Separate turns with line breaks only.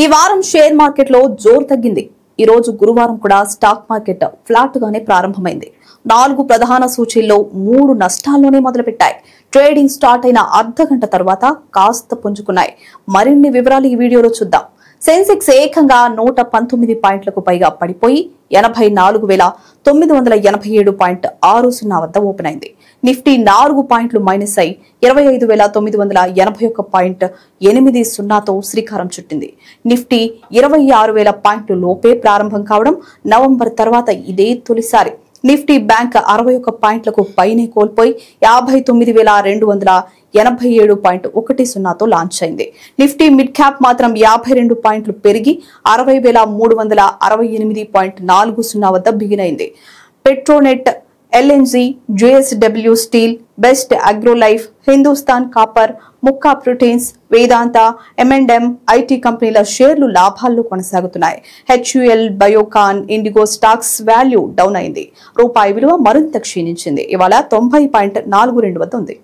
ఈ వారం share market లో జోరు తగ్గింది. ఈ రోజు గురువారం కూడా స్టాక్ మార్కెట్ ఫ్లాట్ గానే ప్రారంభమైంది. 4 ప్రధాన సూచీల్లో 3 నష్టాల్లోనే మొదలుపెట్టాయి. ట్రేడింగ్ స్టార్ట్ అయిన అర్ధగంట తర్వాత కాస్త పుంజుకున్నాయి. మరిన్ని వివరాలు ఈ వీడియోలో చూద్దాం. సెన్సెక్స్ ఏకంగా 119 పాయింట్లకు పైగా పడిపోయి 84,987.60 వద్ద ఓపెన్ అయింది. నిఫ్టీ 4 పాయింట్లు మైనస్ అయి 25,981.80తో శ్రీకారం చుట్టింది. నిఫ్టీ 26,000 పాయింట్లు లోపే ప్రారంభం కావడం నవంబర్ తర్వాత ఇదే తొలిసారి. నిఫ్టీ బ్యాంక్ 61 పాయింట్లకు పైనే కోల్పోయి 59,287.10తో లాంచ్ అయింది. నిఫ్టీ మిడ్ క్యాప్ మాత్రం 52 పాయింట్లు పెరిగి 60,368.40 వద్ద బిగినైంది. Petronet, LNG, JSW steel, best Agrolife, Hindustan copper, Mukka proteins, Vedanta, M&M IT కంపెనీల షేర్లు లాభాల్లో కొనసాగుతున్నాయి. HUL, Biocon, IndiGo stocks value down అయింది. రూపాయి విలువ మరింత క్షీణించింది. ఇవాళ 90.42 వద్ద ఉంది.